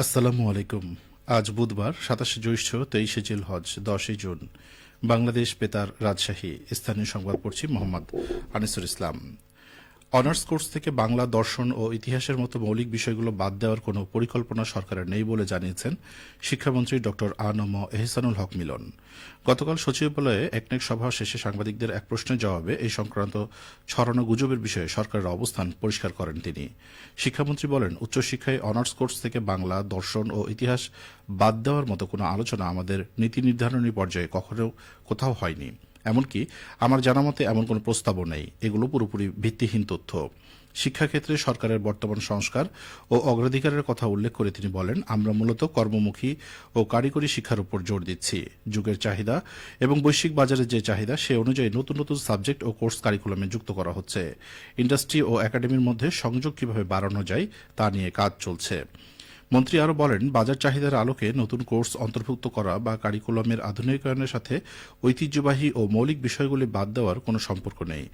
আসসালামু আলাইকুম। আজ বুধবার ২৭শে জ্যৈষ্ঠ, ২৩শে জিলহজ, ১০ই জুন। বাংলাদেশ বেতার, রাজশাহী। স্থানীয় সংবাদ পড়ছি মোহাম্মদ আনিসুর ইসলাম। অনার্স কোর্স থেকে বাংলা, দর্শন ও ইতিহাসের মতো মৌলিক বিষয়গুলো বাদ দেওয়ার কোনো পরিকল্পনা সরকারের নেই বলে জানিয়েছেন শিক্ষামন্ত্রী ড আ.ন.ম এহসানুল হক মিলন। গতকাল সচিবালয়ে একনেক সভা শেষে সাংবাদিকদের এক প্রশ্নের জবাবে এই সংক্রান্ত ছড়ানো গুজবের বিষয়ে সরকারের অবস্থান পরিষ্কার করেন তিনি। শিক্ষামন্ত্রী বলেন, উচ্চশিক্ষায় অনার্স কোর্স থেকে বাংলা, দর্শন ও ইতিহাস বাদ দেওয়ার মতো কোনো আলোচনা আমাদের নীতি নির্ধারণী পর্যায়ে কখনো কোথাও হয়নি। এমনকি আমার জানামতে এমন কোনো প্রস্তাবও নেই। এগুলো পুরোপুরি ভিত্তিহীন তথ্য। শিক্ষাক্ষেত্রে সরকারের বর্তমান সংস্কার ও অগ্রাধিকারের কথা উল্লেখ করে তিনি বলেন, আমরা মূলত কর্মমুখী ও কারিগরি শিক্ষার উপর জোর দিচ্ছি। যুগের চাহিদা এবং বৈশ্বিক বাজারের যে চাহিদা, সে অনুযায়ী নতুন নতুন সাবজেক্ট ও কোর্স কারিকুলামে যুক্ত করা হচ্ছে। ইন্ডাস্ট্রি ও একাডেমির মধ্যে সংযোগ কিভাবে বাড়ানো যায় তা নিয়ে কাজ চলছে। মন্ত্রী আরও বলেন, বাজার চাহিদার আলোকে নতুন কোর্স অন্তর্ভুক্ত করা বা কারিকুলামের আধুনিকায়নের সাথে ঐতিহ্যবাহী ও মৌলিক বিষয়গুলি বাদ দেওয়ার কোনো সম্পর্ক নেই।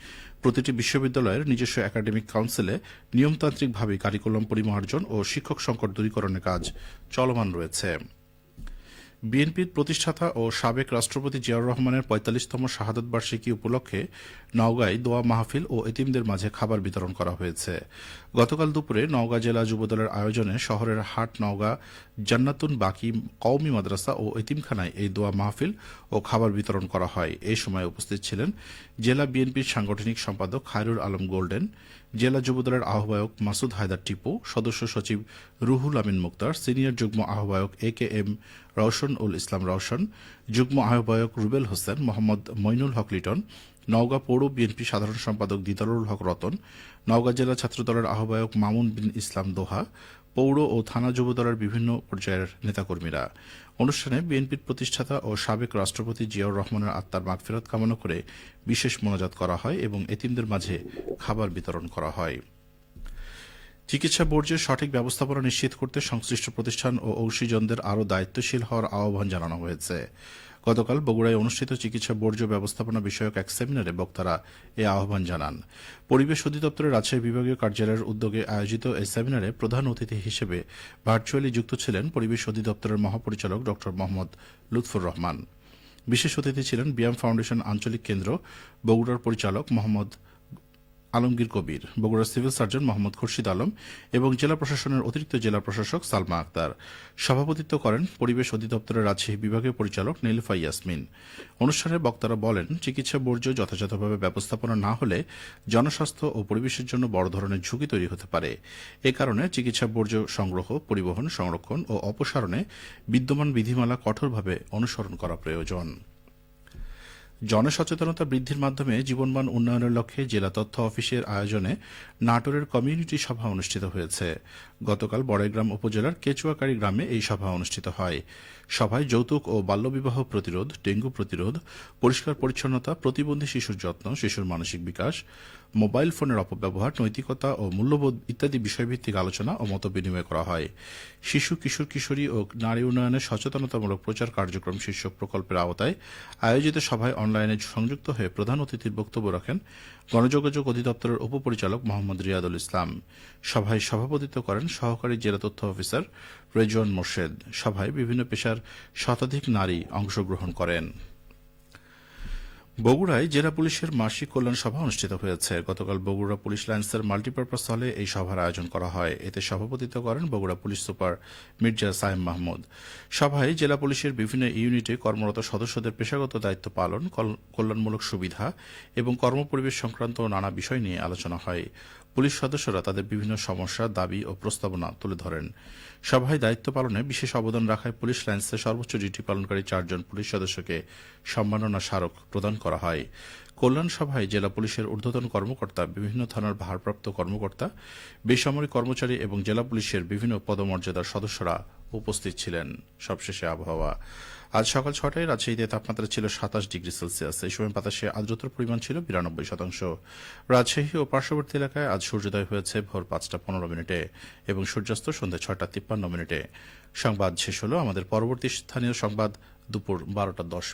প্রতিটি বিশ্ববিদ্যালয়ের নিজস্ব একাডেমিক কাউন্সিলে নিয়মতান্ত্রিকভাবে কারিকুলাম পরিমার্জন ও শিক্ষক সংকট দূরীকরণের কাজ চলমান রয়েছে। বিএনপির প্রতিষ্ঠাতা ও সাবেক রাষ্ট্রপতি জিয়াউর রহমানের ৪৫তম শাহাদত বার্ষিকী উপলক্ষে নওগাঁয় দোয়া মাহফিল ও এতিমদের মাঝে খাবার বিতরণ করা হয়েছে। গতকাল দুপুরে নওগাঁ জেলা যুবদলের আয়োজনে শহরের হাট নওগাঁ জান্নাতুন বাকি কওমি মাদ্রাসা ও এতিমখানায় এই দোয়া মাহফিল ও খাবার বিতরণ করা হয়। এই সময় উপস্থিত ছিলেন জেলা বিএনপির সাংগঠনিক সম্পাদক খায়রুল আলম গোল্ডেন, জেলা যুবদলের আহ্বায়ক মাসুদ হায়দার টিপু, সদস্য সচিব রুহুল আমিন মুক্তার, সিনিয়র যুগ্ম আহ্বায়ক এ.কে.এম. রওশন উল ইসলাম রওশন, যুগ্ম আহ্বায়ক রুবেল হোসেন, মোহাম্মদ মইনুল হক লিটন, নওগাঁ পৌর বিএনপি সাধারণ সম্পাদক দিদারুল হক রতন, নওগাঁ জেলা ছাত্রদলের আহ্বায়ক মামুন বিন ইসলাম দোহা, পৌর ও থানা যুবদলের বিভিন্ন পর্যায়ের নেতাকর্মীরা। অনুষ্ঠানে বিএনপির প্রতিষ্ঠাতা ও সাবেক রাষ্ট্রপতি জিয়াউর রহমানের আত্মার মাগফিরাত কামনা করে বিশেষ মোনাজাত করা হয় এবং এতিমদের মাঝে খাবার বিতরণ করা হয়। চিকিৎসা বর্জ্যের সঠিক ব্যবস্থাপনা নিশ্চিত করতে সংশ্লিষ্ট প্রতিষ্ঠান ও অংশীজনদের আরও দায়িত্বশীল হওয়ার আহ্বান জানানো হয়েছে। গতকাল বগুড়ায় অনুষ্ঠিত চিকিৎসা বর্জ্য ব্যবস্থাপনা বিষয়ক এক সেমিনারে বক্তারা এ আহ্বান জানান। পরিবেশ অধিদপ্তরের রাজশাহী বিভাগীয় কার্যালয়ের উদ্যোগে আয়োজিত এই সেমিনারে প্রধান অতিথি হিসেবে ভার্চুয়ালি যুক্ত ছিলেন পরিবেশ অধিদপ্তরের মহাপরিচালক ড মোহাম্মদ লুৎফুর রহমান। বিশেষ অতিথি ছিলেন বিয়াম ফাউন্ডেশন আঞ্চলিক কেন্দ্র বগুড়ার পরিচালক মোহাম্মদ আলমগীর কবির, বগুড়ার সিভিল সার্জন মোহাম্মদ খুরশিদ আলম এবং জেলা প্রশাসনের অতিরিক্ত জেলা প্রশাসক সালমা আক্তার। সভাপতিত্ব করেন পরিবেশ অধিদপ্তরের রাজশাহী বিভাগীয় পরিচালক নীলুফা ইয়াসমিন। অনুষ্ঠানে বক্তারা বলেন, চিকিৎসা বর্জ্য যথাযথভাবে ব্যবস্থাপনা না হলে জনস্বাস্থ্য ও পরিবেশের জন্য বড় ধরনের ঝুঁকি তৈরি হতে পারে। এ কারণে চিকিৎসা বর্জ্য সংগ্রহ, পরিবহন, সংরক্ষণ ও অপসারণে বিদ্যমান বিধিমালা কঠোরভাবে অনুসরণ করা প্রয়োজন। জনসচেতনতা বৃদ্ধির মাধ্যমে জীবনমান উন্নয়নের লক্ষ্যে জেলা তথ্য অফিসের আয়োজনে নাটোরের কমিউনিটি সভা অনুষ্ঠিত হয়েছে। গতকাল বড়াইগ্রাম উপজেলার কেচুয়াকাড়ি গ্রামে এই সভা অনুষ্ঠিত হয়। সভায় যৌতুক ও বাল্যবিবাহ প্রতিরোধ, ডেঙ্গু প্রতিরোধ, পরিষ্কার পরিচ্ছন্নতা, প্রতিবন্ধী শিশুর যত্ন, শিশুর মানসিক বিকাশ, মোবাইল ফোনের অপব্যবহার, নৈতিকতা ও মূল্যবোধ ইত্যাদি বিষয়ভিত্তিক আলোচনা ও মতবিনিময় করা হয়। শিশু, কিশোর কিশোরী ও নারী উন্নয়নের সচেতনতামূলক প্রচার কার্যক্রম শীর্ষক প্রকল্পের আওতায় আয়োজিত সভায় অনলাইনে সংযুক্ত হয়ে প্রধান অতিথির বক্তব্য রাখেন গণযোগাযোগ অধিদপ্তরের উপপরিচালক মোহাম্মদ রিয়াদুল ইসলাম। সভায় সভাপতিত্ব করেন সহকারী জেলা তথ্য অফিসার রেজওয়ান মোর্শেদ। সভায় বিভিন্ন পেশার শতাধিক নারী অংশগ্রহণ করেন। বগুড়ায় জেলা পুলিশের মাসিক কল্যাণ সভা অনুষ্ঠিত হয়েছে। গতকাল বগুড়া পুলিশ লাইন্সের মাল্টিপারপাস হলে এই সভার আয়োজন করা হয়। এতে সভাপতিত্ব করেন বগুড়া পুলিশ সুপার মির্জা সাইম মাহমুদ। সভায় জেলা পুলিশের বিভিন্ন ইউনিটে কর্মরত সদস্যদের পেশাগত দায়িত্ব পালন, কল্যাণমূলক সুবিধা এবং কর্মপরিবেশ সংক্রান্ত নানা বিষয় নিয়ে আলোচনা হয়। পুলিশ সদস্যরা তাদের বিভিন্ন সমস্যা, দাবি ও প্রস্তাবনা তুলে ধরেন। সভায় দায়িত্ব পালনে বিশেষ অবদান রাখায় পুলিশ লাইন্সের সর্বোচ্চ ডিউটি পালনকারী 4 জন পুলিশ সদস্যকে সম্মাননা স্মারক প্রদান করা হয়। কল্যাণ সভায় জেলা পুলিশের ঊর্ধ্বতন কর্মকর্তা, বিভিন্ন থানার ভারপ্রাপ্ত কর্মকর্তা, বেসামরিক কর্মচারী এবং জেলা পুলিশের বিভিন্ন পদমর্যাদার সদস্যরা উপস্থিত ছিলেন। সবশেষে আবহাওয়া। আজ সকাল 6টায় রাজশাহীতে তাপমাত্রা ছিল 27 ডিগ্রি সেলসিয়াস। এই সময় বাতাসে আর্দ্রতার পরিমাণ ছিল 92%। রাজশাহী ও পার্শ্ববর্তী এলাকায় আজ সূর্যোদয় হয়েছে ভোর 5টা 15 এবং সূর্যাস্ত সন্ধ্যা 6টা 53 সংবাদ শেষ হল। আমাদের পরবর্তী স্থানীয় সংবাদ দুপুর 12টা 10।